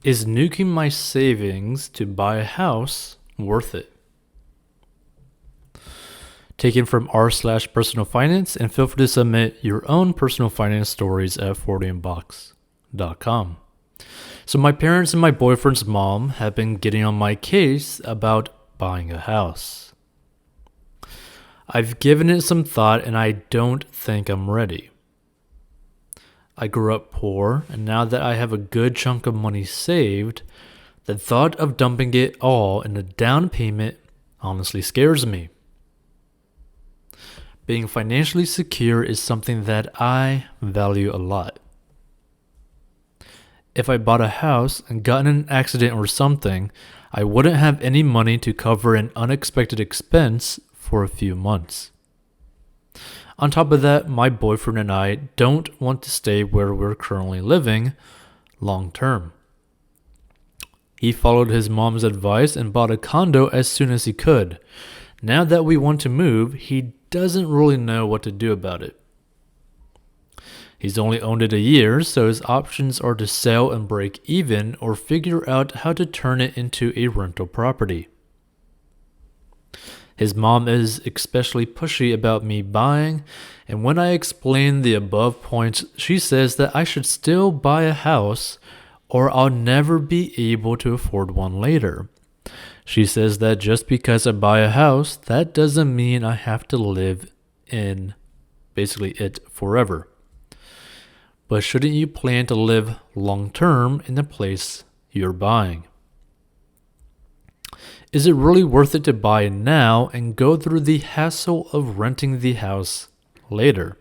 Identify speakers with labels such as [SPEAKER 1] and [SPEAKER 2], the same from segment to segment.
[SPEAKER 1] Is nuking my savings to buy a house worth it? Taken from r/personal finance, and feel free to submit your own personal finance stories at 40inbox.com. So my parents and my boyfriend's mom have been getting on my case about buying a house. I've given it some thought and I don't think I'm ready. I grew up poor, and now that I have a good chunk of money saved, the thought of dumping it all in a down payment honestly scares me. Being financially secure is something that I value a lot. If I bought a house and got in an accident or something, I wouldn't have any money to cover an unexpected expense for a few months. On top of that, my boyfriend and I don't want to stay where we're currently living long term. He followed his mom's advice and bought a condo as soon as he could. Now that we want to move, he doesn't really know what to do about it. He's only owned it a year, so his options are to sell and break even or figure out how to turn it into a rental property. His mom is especially pushy about me buying, and when I explain the above points, she says that I should still buy a house or I'll never be able to afford one later. She says that just because I buy a house, that doesn't mean I have to live in basically it forever. But shouldn't you plan to live long term in the place you're buying? Is it really worth it to buy now and go through the hassle of renting the house later?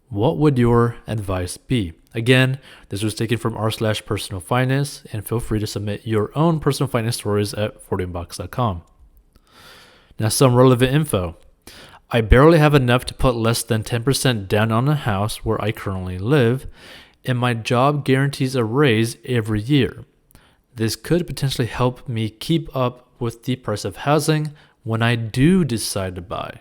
[SPEAKER 1] What would your advice be? Again, this was taken from r/personal finance, and feel free to submit your own personal finance stories at 40inbox.com. Now, some relevant info. I barely have enough to put less than 10% down on a house where I currently live, and my job guarantees a raise every year. This could potentially help me keep up with the price of housing when I do decide to buy.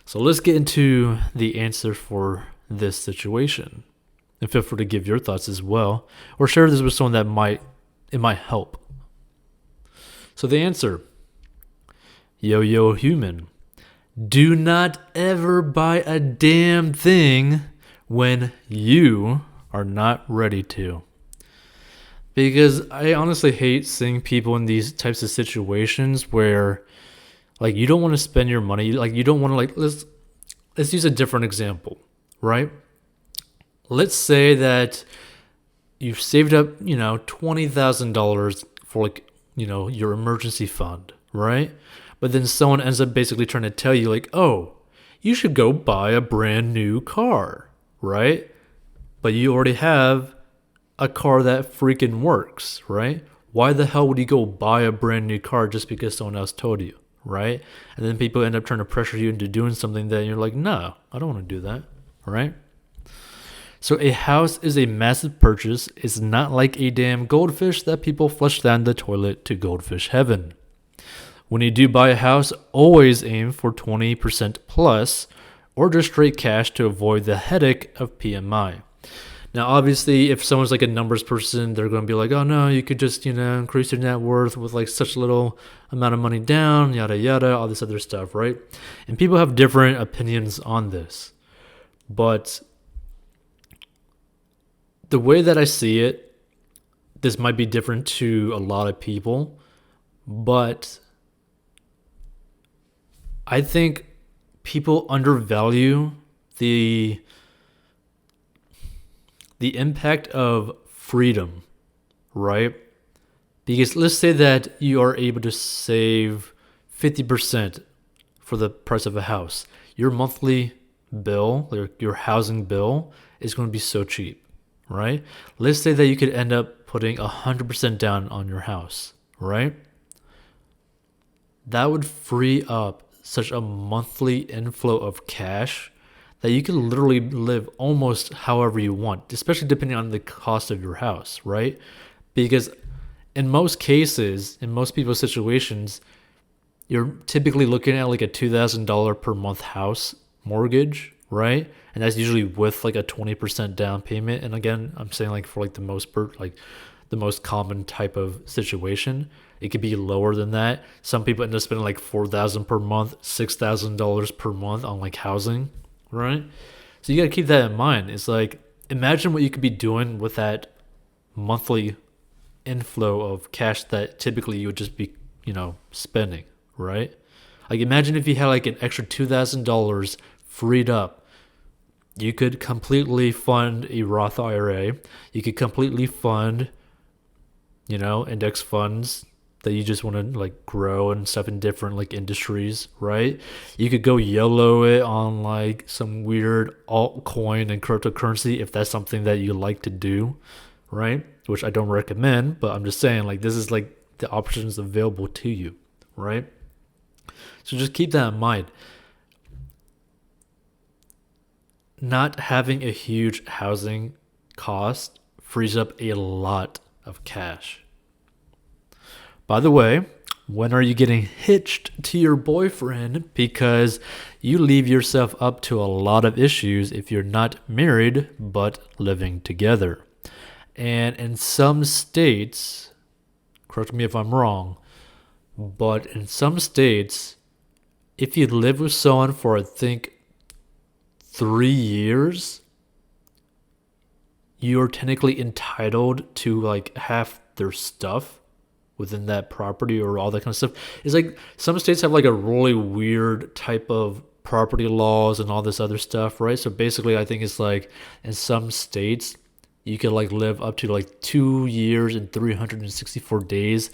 [SPEAKER 1] So let's get into the answer for this situation. And feel free to give your thoughts as well, or share this with someone that might help. So the answer, yo human, do not ever buy a damn thing when you are not ready to. Because I honestly hate seeing people in these types of situations where, like, you don't want to spend your money. Like, you don't want to, like, let's use a different example, right? Let's say that you've saved up, $20,000 for, like, your emergency fund, right? But then someone ends up basically trying to tell you, like, oh, you should go buy a brand new car, right? But you already have a car that freaking works, right? Why the hell would you go buy a brand new car just because someone else told you, right? And then people end up trying to pressure you into doing something that you're like, no, I don't want to do that, right? So a house is a massive purchase. It's not like a damn goldfish that people flush down the toilet to goldfish heaven. When you do buy a house, always aim for 20% plus or just straight cash to avoid the headache of PMI. Now, obviously, if someone's like a numbers person, they're going to be like, oh, no, you could just, increase your net worth with like such little amount of money down, yada, yada, all this other stuff, right? And people have different opinions on this. But the way that I see it, this might be different to a lot of people, but I think people undervalue the impact of freedom, right? Because let's say that you are able to save 50% for the price of a house. Your monthly bill, your housing bill, is going to be so cheap, right? Let's say that you could end up putting 100% down on your house, right? That would free up such a monthly inflow of cash that you can literally live almost however you want, especially depending on the cost of your house, right? Because in most cases, in most people's situations, you're typically looking at like a $2,000 per month house mortgage, right? And that's usually with like a 20% down payment. And again, I'm saying like for like the most common type of situation, it could be lower than that. Some people end up spending like $4,000 per month, $6,000 per month on like housing, right? So you got to keep that in mind. It's like, imagine what you could be doing with that monthly inflow of cash that typically you would just be, spending, right? Like imagine if you had like an extra $2,000 freed up. You could completely fund a Roth IRA. You could completely fund, index funds that you just want to like grow and stuff in different like industries, right? You could go YOLO it on like some weird altcoin and cryptocurrency if that's something that you like to do, right? Which I don't recommend, but I'm just saying like this is like the options available to you, right? So just keep that in mind. Not having a huge housing cost frees up a lot of cash. By the way, when are you getting hitched to your boyfriend? Because you leave yourself up to a lot of issues if you're not married but living together. And in some states, correct me if I'm wrong, but in some states, if you live with someone for, I think, 3 years, you're technically entitled to like half their stuff within that property or all that kind of stuff. It's like some states have like a really weird type of property laws and all this other stuff, right? So basically I think it's like in some states you could like live up to like 2 years and 364 days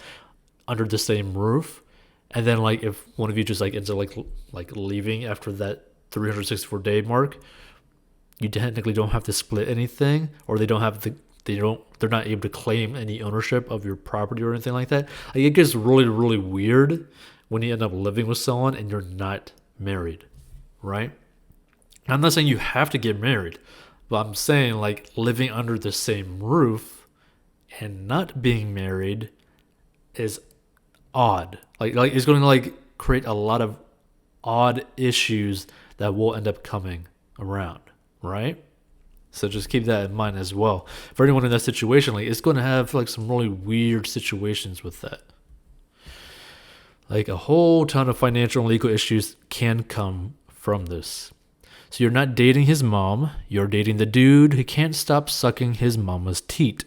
[SPEAKER 1] under the same roof. And then like if one of you just like ends up like leaving after that 364 day mark, you technically don't have to split anything, or they're not able to claim any ownership of your property or anything like that. Like it gets really, really weird when you end up living with someone and you're not married, right? I'm not saying you have to get married, but I'm saying like living under the same roof and not being married is odd. Like it's going to like create a lot of odd issues that will end up coming around, right? So just keep that in mind as well. For anyone in that situation, like it's going to have like some really weird situations with that. Like a whole ton of financial and legal issues can come from this. So you're not dating his mom, you're dating the dude who can't stop sucking his mama's teat.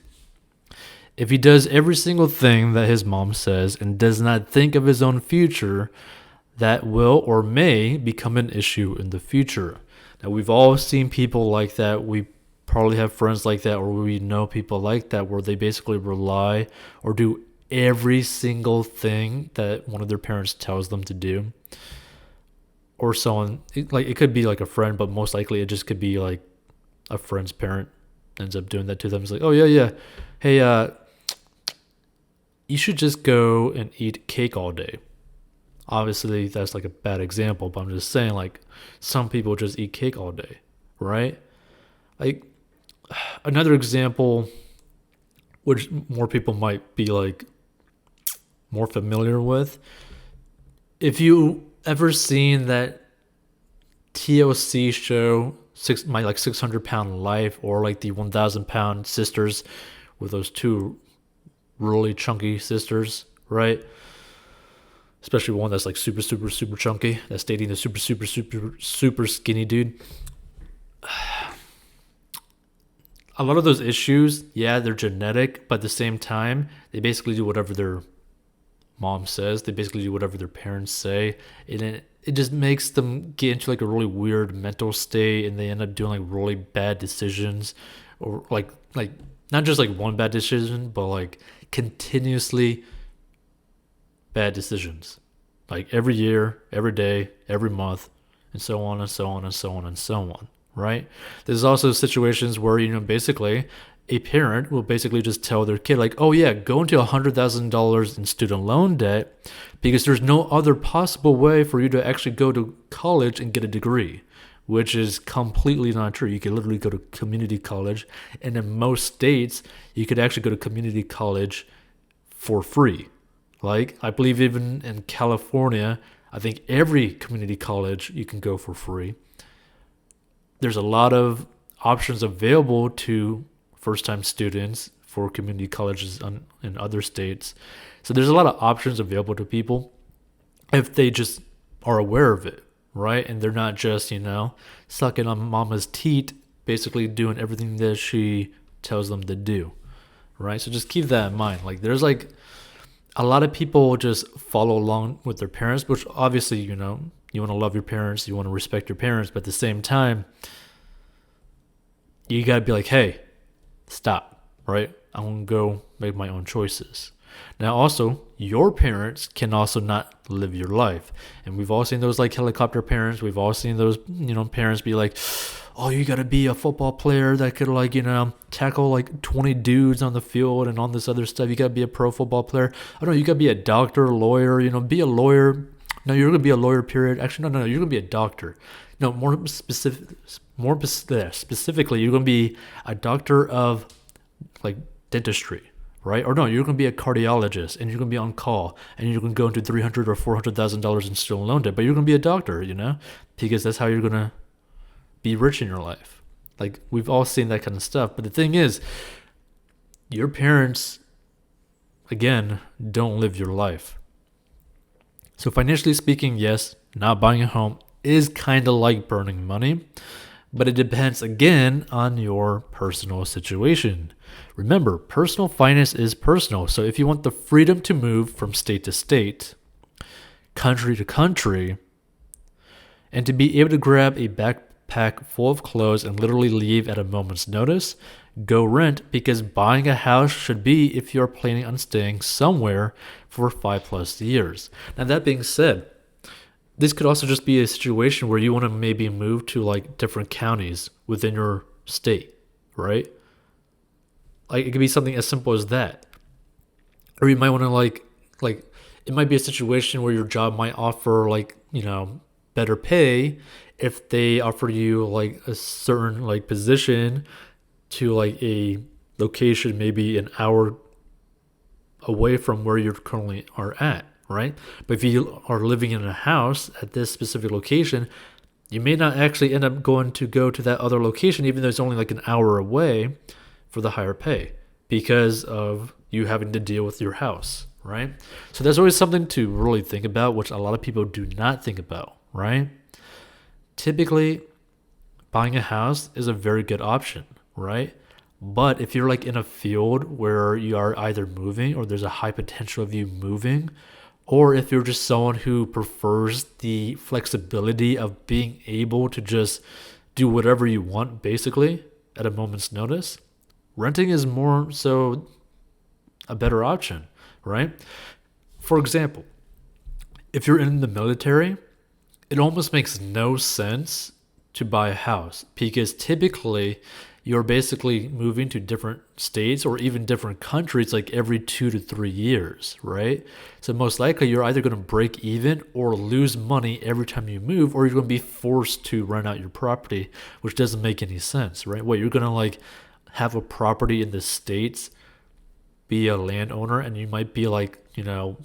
[SPEAKER 1] If he does every single thing that his mom says and does not think of his own future, that will or may become an issue in the future. Now, we've all seen people like that. We probably have friends like that, or we know people like that, where they basically rely or do every single thing that one of their parents tells them to do. Or someone, it could be like a friend, but most likely it just could be like a friend's parent ends up doing that to them. It's like, oh, yeah. Hey, you should just go and eat cake all day. Obviously, that's like a bad example, but I'm just saying, like, some people just eat cake all day, right? Like, another example, which more people might be, like, more familiar with. If you ever seen that TLC show, My 600-Pound Life, or, like, the 1,000-Pound Sisters with those two really chunky sisters, right? Especially one that's like super, super, super chunky, that's dating the super, super, super, super skinny dude. A lot of those issues, yeah, they're genetic, but at the same time, they basically do whatever their mom says. They basically do whatever their parents say. And it just makes them get into like a really weird mental state, and they end up doing like really bad decisions, or like not just like one bad decision, but like continuously bad decisions, like every year, every day, every month, and so on and so on and so on and so on, right? There's also situations where, basically a parent will basically just tell their kid, like, oh yeah, go into $100,000 in student loan debt because there's no other possible way for you to actually go to college and get a degree, which is completely not true. You could literally go to community college, and in most states, you could actually go to community college for free. Like, I believe even in California, I think every community college you can go for free. there's a lot of options available to first-time students for community colleges in other states. So there's a lot of options available to people if they just are aware of it, right? And they're not just, sucking on mama's teat, basically doing everything that she tells them to do, right? So just keep that in mind. Like there's like a lot of people just follow along with their parents, which obviously, you want to love your parents, you want to respect your parents, but at the same time, you got to be like, hey, stop, right? I'm going to go make my own choices. Now, also, your parents can also not live your life. And we've all seen those like helicopter parents. We've all seen those, parents be like, oh, you got to be a football player that could like, tackle like 20 dudes on the field and all this other stuff. You got to be a pro football player. I don't know, you got to be a doctor, lawyer, be a lawyer. No, you're going to be a lawyer, period. Actually, no, you're going to be a doctor. No, specifically, you're going to be a doctor of like dentistry, right? Or no, you're going to be a cardiologist and you're going to be on call and you're going to go into $300,000 or $400,000 in student loan debt, but you're going to be a doctor, because that's how you're going to be rich in your life. Like we've all seen that kind of stuff. But the thing is, your parents, again, don't live your life. So financially speaking, yes, not buying a home is kind of like burning money, but it depends again on your personal situation. Remember, personal finance is personal. So if you want the freedom to move from state to state, country to country, and to be able to grab a backpack full of clothes and literally leave at a moment's notice, go rent, because buying a house should be if you're planning on staying somewhere for 5+ years. Now that being said, this could also just be a situation where you want to maybe move to like different counties within your state, right? Like it could be something as simple as that. Or you might want to like it might be a situation where your job might offer like, better pay if they offer you like a certain like position to like a location maybe an hour away from where you currently are at, right? But if you are living in a house at this specific location, you may not actually end up going to go to that other location, even though it's only like an hour away, for the higher pay because of you having to deal with your house, right? So there's always something to really think about, which a lot of people do not think about, right? Typically, buying a house is a very good option, right? But if you're like in a field where you are either moving or there's a high potential of you moving, or if you're just someone who prefers the flexibility of being able to just do whatever you want basically at a moment's notice, renting is more so a better option, right? For example, if you're in the military, it almost makes no sense to buy a house because typically you're basically moving to different states or even different countries like every 2 to 3 years, right? So most likely you're either going to break even or lose money every time you move, or you're going to be forced to rent out your property, which doesn't make any sense, right? What, you're going to like have a property in the States, be a landowner, and you might be like,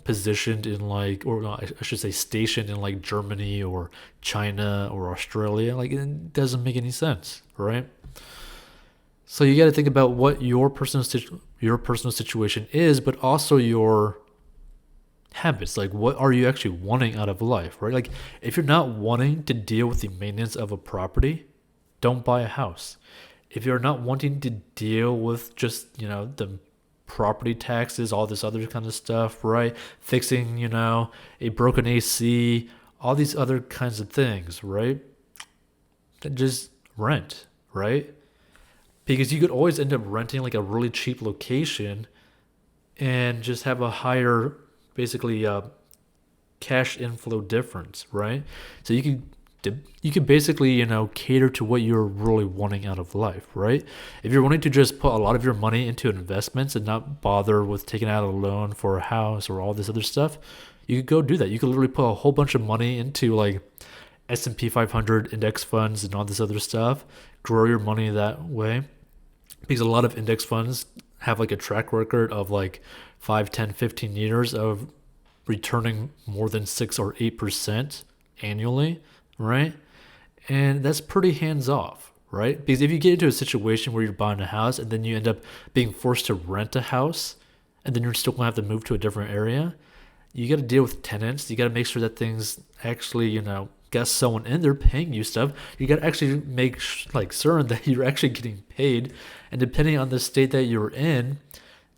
[SPEAKER 1] positioned in like, or no, I should say stationed in like Germany or China or Australia. Like it doesn't make any sense, right? So you got to think about what your personal situation is, but also your habits. Like what are you actually wanting out of life, right? Like if you're not wanting to deal with the maintenance of a property, don't buy a house. If you're not wanting to deal with just, the property taxes, all this other kind of stuff, right? Fixing, a broken AC, all these other kinds of things, right? Then just rent, right? Because you could always end up renting like a really cheap location and just have a higher, basically, cash inflow difference, right? So you could basically, cater to what you're really wanting out of life, right? If you're wanting to just put a lot of your money into investments and not bother with taking out a loan for a house or all this other stuff, you could go do that. You could literally put a whole bunch of money into like S&P 500 index funds and all this other stuff, grow your money that way, because a lot of index funds have like a track record of like 5, 10, 15 years of returning more than 6 or 8% annually, right? And that's pretty hands off, right? Because if you get into a situation where you're buying a house and then you end up being forced to rent a house and then you're still going to have to move to a different area, you got to deal with tenants. You got to make sure that things actually, got someone in there paying you stuff. You got to actually make certain that you're actually getting paid. And depending on the state that you're in,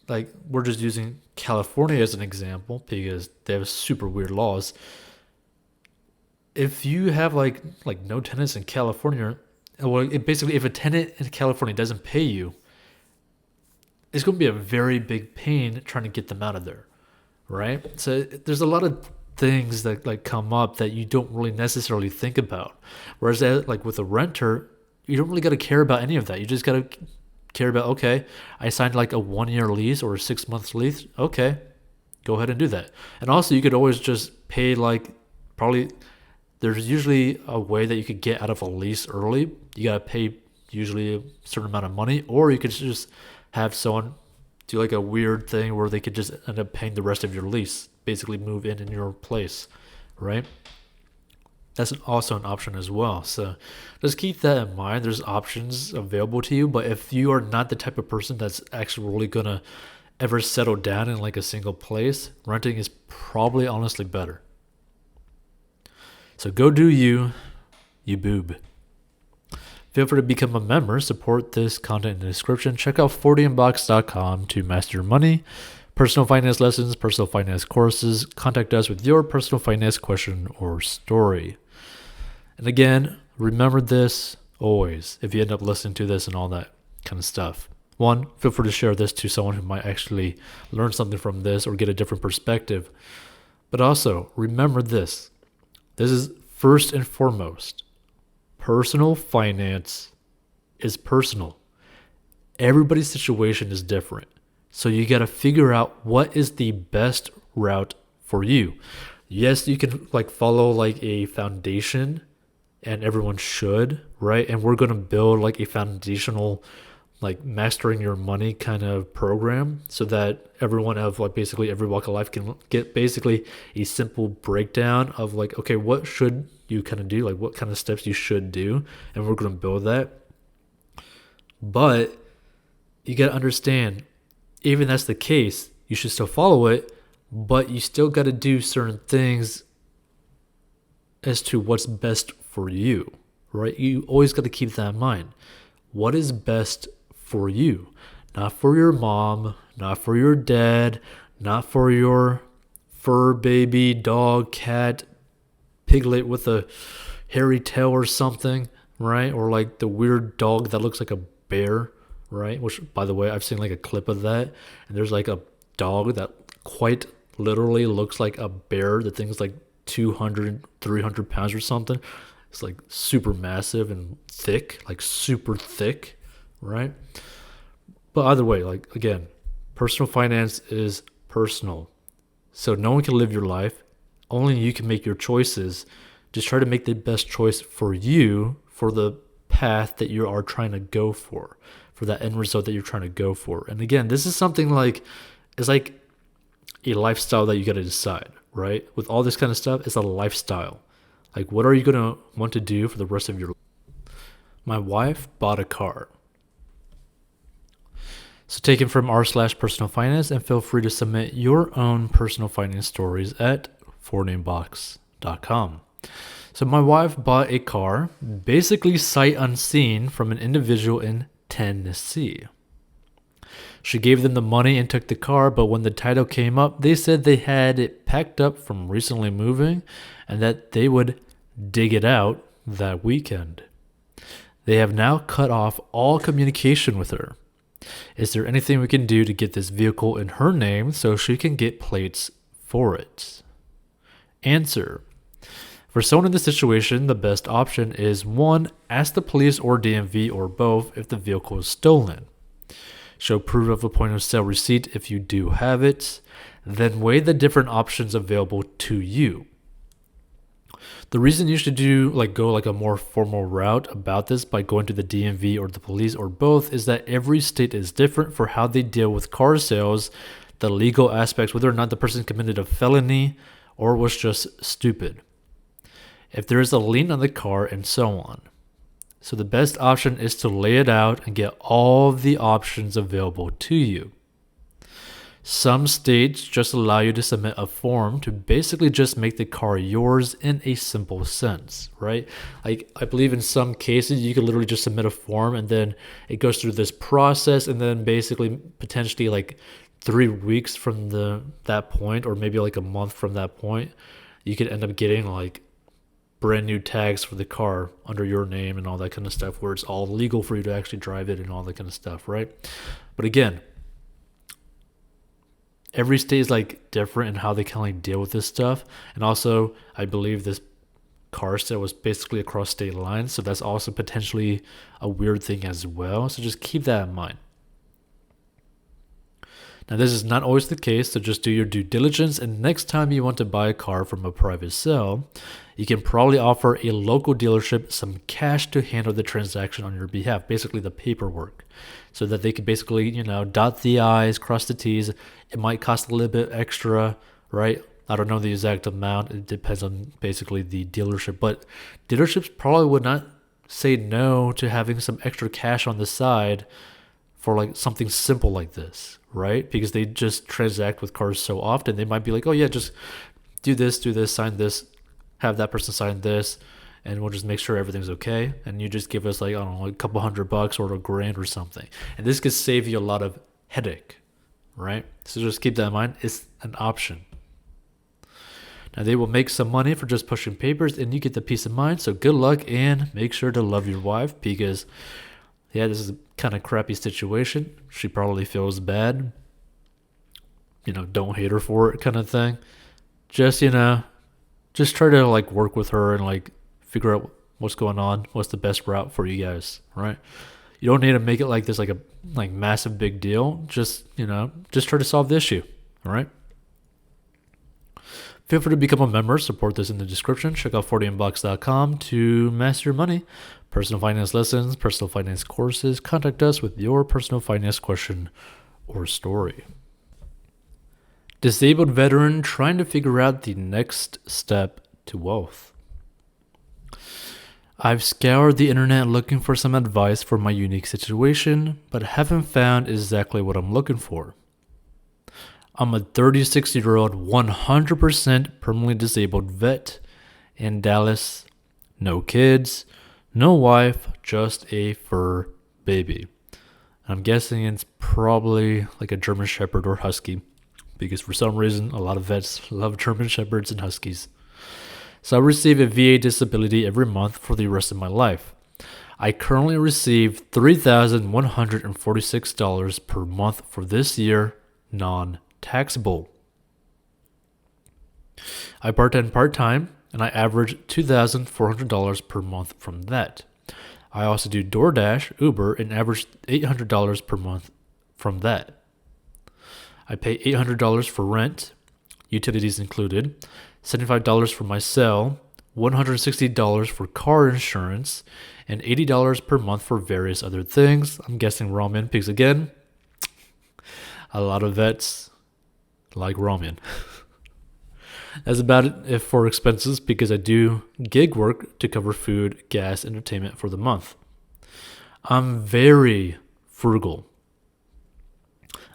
[SPEAKER 1] like we're just using California as an example because they have super weird laws. If you have like no tenants in California, well, basically if a tenant in California doesn't pay you, it's going to be a very big pain trying to get them out of there, right? So there's a lot of things that come up that you don't really necessarily think about. Whereas with a renter, you don't really got to care about any of that. You just got to care about, okay, I signed like a 1 year lease or a 6 month lease. Okay, go ahead and do that. And also you could always just pay there's usually a way that you could get out of a lease early. You got to pay usually a certain amount of money, or you could just have someone do like a weird thing where they could just end up paying the rest of your lease, basically move in your place, right? That's also an option as well. So just keep that in mind. There's options available to you, but if you are not the type of person that's actually really going to ever settle down in like a single place, renting is probably honestly better. So go do you boob. Feel free to become a member, support this content in the description. Check out 40inbox.com to master your money, personal finance lessons, personal finance courses. Contact us with your personal finance question or story. And again, remember this always if you end up listening to this and all that kind of stuff. One, feel free to share this to someone who might actually learn something from this or get a different perspective. But also, remember this. This is first and foremost. Personal finance is personal. Everybody's situation is different. So you got to figure out what is the best route for you. Yes, you can follow a foundation, and everyone should, right? And we're going to build a foundational mastering your money kind of program so that everyone of basically every walk of life can get basically a simple breakdown of okay, what should you kind of do, what kind of steps you should do, and we're going to build that. But you got to understand, even that's the case, you should still follow it, but you still got to do certain things as to what's best for you, right? You always got to keep that in mind. What is best for you? Not for your mom, not for your dad, not for your fur baby, dog, cat, piglet with a hairy tail or something, right? Or the weird dog that looks like a bear, right? Which, by the way, I've seen a clip of that, and there's a dog that quite literally looks like a bear. The thing's 200, 300 pounds or something. It's super massive and thick, super thick, right? But either way, again, personal finance is personal. So no one can live your life. Only you can make your choices. Just try to make the best choice for you, for the path that you are trying to go for that end result that you're trying to go for. And again, this is something it's a lifestyle that you got to decide, right? With all this kind of stuff, it's a lifestyle. What are you going to want to do for the rest of your life? My wife bought a car. So take it from r/personal finance and feel free to submit your own personal finance stories at foreigninbox.com. So my wife bought a car, basically sight unseen, from an individual in Tennessee. She gave them the money and took the car, but when the title came up, they said they had it packed up from recently moving and that they would dig it out that weekend. They have now cut off all communication with her. Is there anything we can do to get this vehicle in her name so she can get plates for it? Answer. For someone in this situation, the best option is 1. Ask the police or DMV or both if the vehicle is stolen. Show proof of a point of sale receipt if you do have it. Then weigh the different options available to you. The reason you should go a more formal route about this by going to the DMV or the police or both is that every state is different for how they deal with car sales, the legal aspects, whether or not the person committed a felony or was just stupid. if there is a lien on the car, and so on. So the best option is to lay it out and get all of the options available to you. Some states just allow you to submit a form to basically just make the car yours in a simple sense, right? Like, I believe in some cases you could literally just submit a form and then it goes through this process, and then basically potentially like 3 weeks from that point, or maybe like a month from that point, you could end up getting like brand new tags for the car under your name and all that kind of stuff, where it's all legal for you to actually drive it and all that kind of stuff, right? But again, every state is like different in how they kind of like deal with this stuff. And also, I believe this car sale was basically across state lines, so that's also potentially a weird thing as well. So just keep that in mind. Now, this is not always the case, so just do your due diligence, and next time you want to buy a car from a private sale, you can probably offer a local dealership some cash to handle the transaction on your behalf, basically the paperwork, so that they could basically, dot the I's, cross the T's. It might cost a little bit extra, right? I don't know the exact amount. It depends on basically the dealership, but dealerships probably would not say no to having some extra cash on the side for like something simple like this, right? Because they just transact with cars so often. They might be like, oh yeah, just do this, sign this, have that person sign this, and we'll just make sure everything's okay. And you just give us like, I don't know, a couple $100 or $1,000 or something. And this could save you a lot of headache, right? So just keep that in mind. It's an option. Now, they will make some money for just pushing papers, and you get the peace of mind. So good luck, and make sure to love your wife, because yeah, this is a kind of crappy situation. She probably feels bad. Don't hate her for it, kind of thing. Just try to like work with her and like figure out what's going on, what's the best route for you guys, right? You don't need to make it like this, like a massive big deal. Just try to solve the issue, all right? Feel free to become a member. Support this in the description. Check out 40inbox.com to master your money. Personal finance lessons, personal finance courses. Contact us with your personal finance question or story. Disabled veteran trying to figure out the next step to wealth. I've scoured the internet looking for some advice for my unique situation, but haven't found exactly what I'm looking for. I'm a 36-year-old, 100% permanently disabled vet in Dallas. No kids, no wife, just a fur baby. I'm guessing it's probably like a German Shepherd or Husky, because for some reason, a lot of vets love German Shepherds and Huskies. So I receive a VA disability every month for the rest of my life. I currently receive $3,146 per month for this year, non-taxable. I bartend part-time, and I average $2,400 per month from that. I also do DoorDash, Uber, and average $800 per month from that. I pay $800 for rent, utilities included, $75 for my cell, $160 for car insurance, and $80 per month for various other things. I'm guessing ramen, because again, a lot of vets like ramen. That's about it for expenses, because I do gig work to cover food, gas, entertainment for the month. I'm very frugal.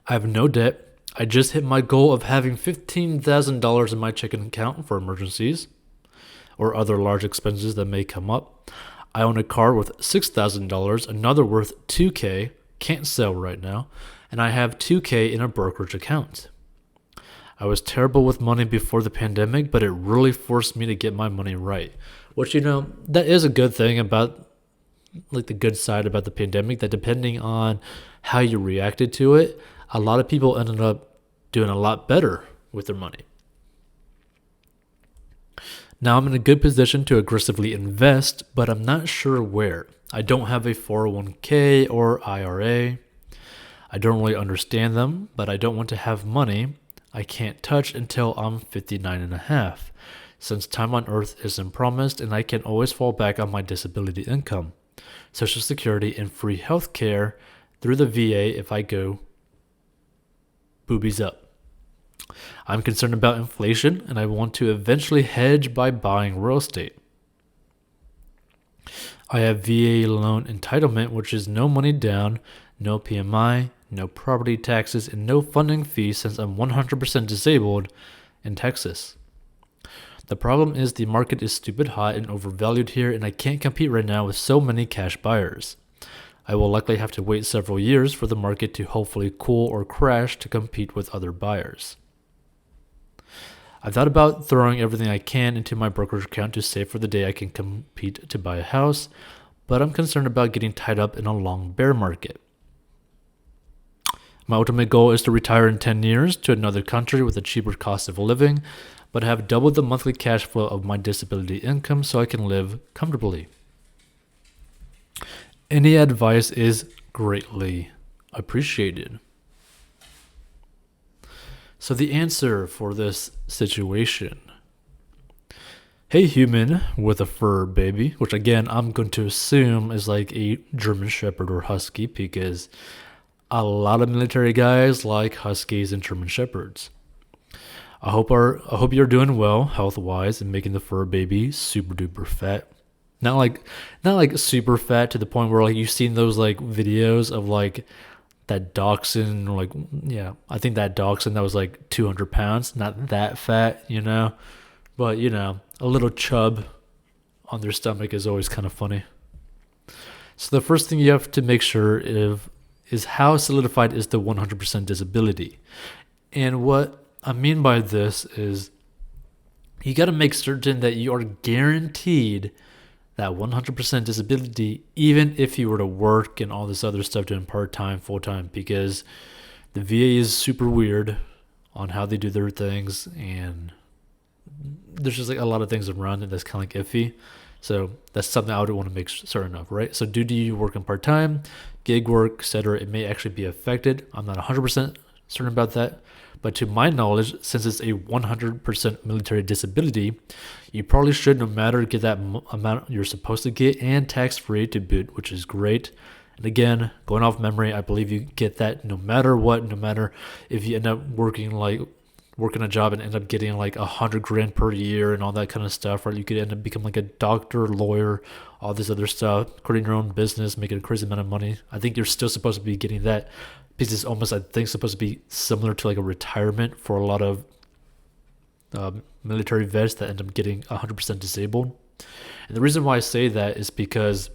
[SPEAKER 1] I have no debt. I just hit my goal of having $15,000 in my checking account for emergencies or other large expenses that may come up. I own a car worth $6,000, another worth $2,000, can't sell right now, and I have $2,000 in a brokerage account. I was terrible with money before the pandemic, but it really forced me to get my money right. Which, that is a good thing about, like, the good side about the pandemic, that depending on how you reacted to it, a lot of people ended up doing a lot better with their money. Now I'm in a good position to aggressively invest, but I'm not sure where. I don't have a 401k or IRA. I don't really understand them, but I don't want to have money I can't touch until I'm 59 and a half, since time on earth isn't promised and I can always fall back on my disability income, Social Security, and free health care through the VA if I go boobies up. I'm concerned about inflation, and I want to eventually hedge by buying real estate. I have VA loan entitlement, which is no money down, no PMI, no property taxes, and no funding fees since I'm 100% disabled in Texas. The problem is the market is stupid hot and overvalued here, and I can't compete right now with so many cash buyers. I will likely have to wait several years for the market to hopefully cool or crash to compete with other buyers. I've thought about throwing everything I can into my brokerage account to save for the day I can compete to buy a house, but I'm concerned about getting tied up in a long bear market. My ultimate goal is to retire in 10 years to another country with a cheaper cost of living, but have doubled the monthly cash flow of my disability income so I can live comfortably. Any advice is greatly appreciated. So the answer for this situation. Hey human with a fur baby, which again I'm going to assume is like a German Shepherd or Husky because a lot of military guys like Huskies and German Shepherds. I hope you're doing well health-wise and making the fur baby super duper fat. Not like super fat to the point where like you've seen those like videos of like that dachshund, or like, yeah, I think that dachshund that was like 200 pounds, not that fat, but a little chub on their stomach is always kind of funny. So the first thing you have to make sure is how solidified is the 100% disability. And what I mean by this is you got to make certain that you are guaranteed that 100% disability, even if you were to work and all this other stuff doing part-time, full-time, because the VA is super weird on how they do their things, and there's just like a lot of things around it that's kind of like iffy. So that's something I would want to make certain of, right? So do you work in part-time, gig work, etc.? It may actually be affected. I'm not 100% certain about that. But to my knowledge, since it's a 100% military disability, you probably should, no matter, get that amount you're supposed to get and tax-free to boot, which is great. And again, going off memory, I believe you get that no matter what, no matter if you end up working a job and end up getting like $100,000 per year and all that kind of stuff, right? You could end up becoming like a doctor, lawyer, all this other stuff, creating your own business, making a crazy amount of money. I think you're still supposed to be getting that because it's almost, I think, supposed to be similar to like a retirement for a lot of military vets that end up getting 100% disabled. And the reason why I say that is because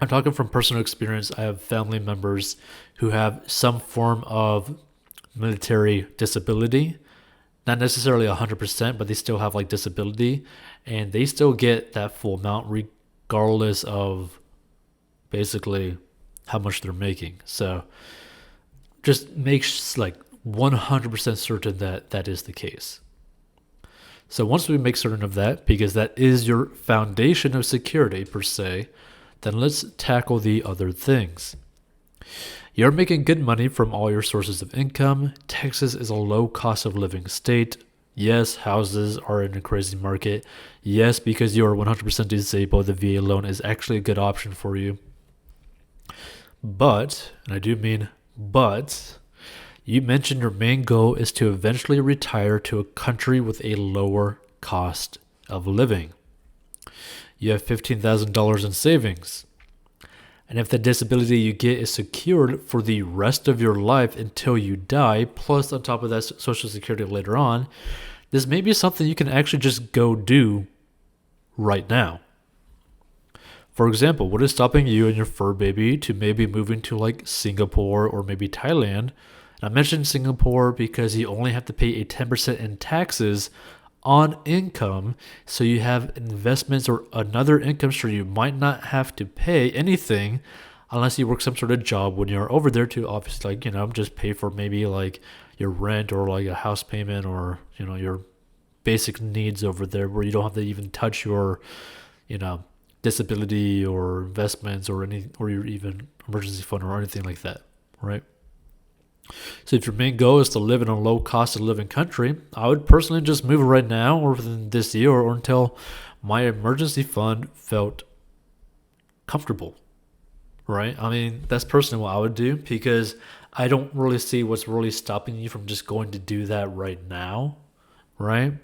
[SPEAKER 1] I'm talking from personal experience. I have family members who have some form of military disability, not necessarily 100%, but they still have like disability, and they still get that full amount regardless of basically how much they're making. So just make like 100% certain that that is the case. So once we make certain of that, because that is your foundation of security per se, then let's tackle the other things. You're making good money from all your sources of income. Texas is a low cost of living state. Yes, houses are in a crazy market. Yes, because you are 100% disabled, the VA loan is actually a good option for you. But, and I do mean but, you mentioned your main goal is to eventually retire to a country with a lower cost of living. You have $15,000 in savings. And if the disability you get is secured for the rest of your life until you die, plus on top of that Social Security later on, this may be something you can actually just go do right now. For example, what is stopping you and your fur baby to maybe moving to like Singapore or maybe Thailand? And I mentioned Singapore because you only have to pay a 10% in taxes on income, so you have investments or another income stream. You might not have to pay anything unless you work some sort of job when you're over there to obviously just pay for maybe like your rent or like a house payment or your basic needs over there, where you don't have to even touch your disability or investments or your even emergency fund or anything like that, right? So if your main goal is to live in a low cost of living country, I would personally just move right now or within this year or until my emergency fund felt comfortable, right? I mean, that's personally what I would do, because I don't really see what's really stopping you from just going to do that right now, right?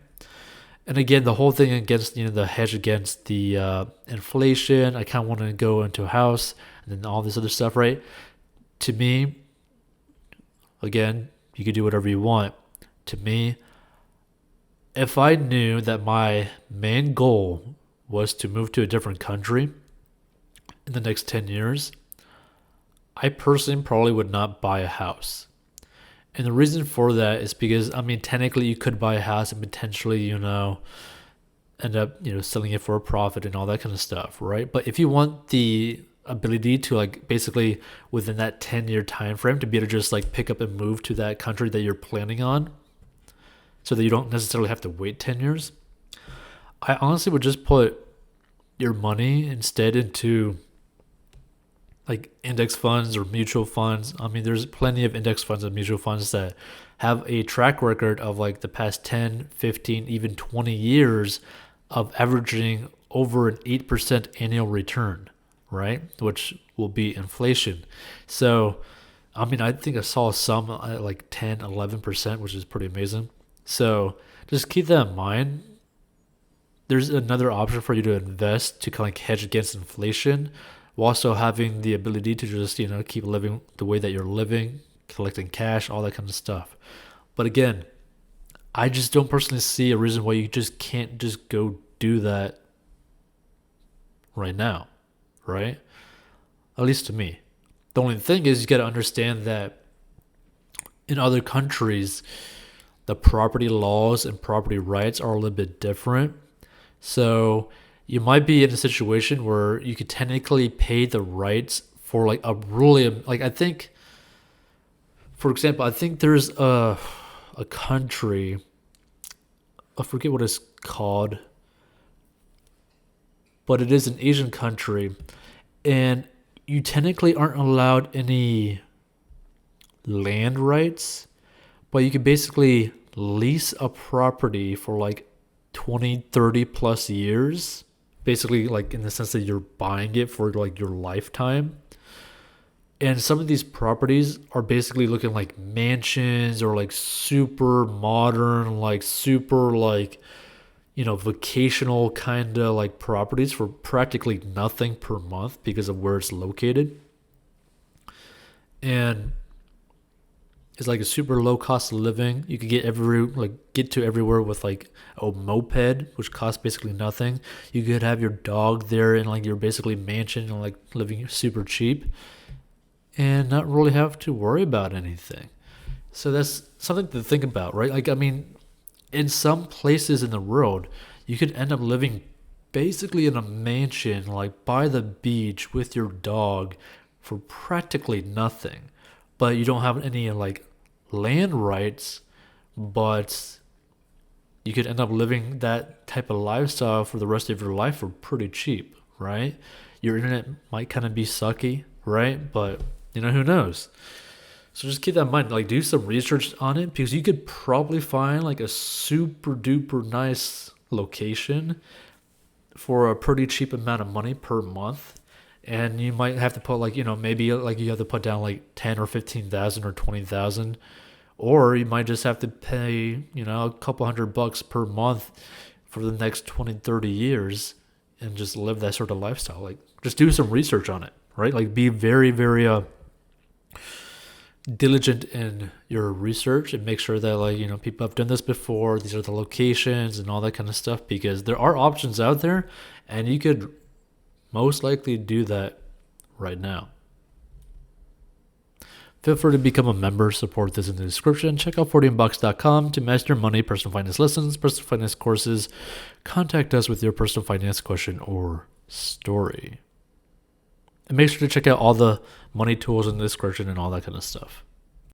[SPEAKER 1] And again, the whole thing against, the hedge against the inflation, I kind of want to go into a house and then all this other stuff, right? To me, again, you could do whatever you want. To me, if I knew that my main goal was to move to a different country in the next 10 years, I personally probably would not buy a house. And the reason for that is because, technically you could buy a house and potentially, end up, selling it for a profit and all that kind of stuff, right? But if you want the ability to like basically within that 10-year time frame to be able to just like pick up and move to that country that you're planning on so that you don't necessarily have to wait 10 years, I honestly would just put your money instead into like index funds or mutual funds. There's plenty of index funds and mutual funds that have a track record of like the past 10, 15, even 20 years of averaging over an 8% annual return, right? Which will be inflation. So, I think I saw some at like 10, 11%, which is pretty amazing. So just keep that in mind. There's another option for you to invest to kind of like hedge against inflation, while also having the ability to just, keep living the way that you're living, collecting cash, all that kind of stuff. But again, I just don't personally see a reason why you just can't just go do that right now, right? At least to me. The only thing is you got to understand that in other countries, the property laws and property rights are a little bit different. So you might be in a situation where you could technically pay the rights for like a really, like I think, for example, I think there's a country, I forget what it's called, but it is an Asian country, and you technically aren't allowed any land rights, but you can basically lease a property for like 20, 30 plus years, basically like in the sense that you're buying it for like your lifetime. And some of these properties are basically looking like mansions or like super modern, like super like, vacational kind of like properties for practically nothing per month because of where it's located. And it's like a super low cost of living. You could get to everywhere with like a moped, which costs basically nothing. You could have your dog there in like your basically mansion and like living super cheap and not really have to worry about anything. So that's something to think about, right? Like, in some places in the world, you could end up living basically in a mansion, like by the beach with your dog for practically nothing. But you don't have any like land rights, but you could end up living that type of lifestyle for the rest of your life for pretty cheap, right? Your internet might kind of be sucky, right? But, who knows? So just keep that in mind. Like, do some research on it because you could probably find like a super duper nice location for a pretty cheap amount of money per month. And you might have to put like, maybe like you have to put down like 10 or 15,000 or 20,000, or you might just have to pay, a couple $100 per month for the next 20, 30 years and just live that sort of lifestyle. Like, just do some research on it, right? Like, be very, very diligent in your research and make sure that like, people have done this before. These are the locations and all that kind of stuff, because there are options out there and you could most likely do that right now. Feel free to become a member. Support this in the description. Check out 40inbox.com to master money, personal finance lessons, personal finance courses. Contact us with your personal finance question or story. And make sure to check out all the money tools in the description and all that kind of stuff.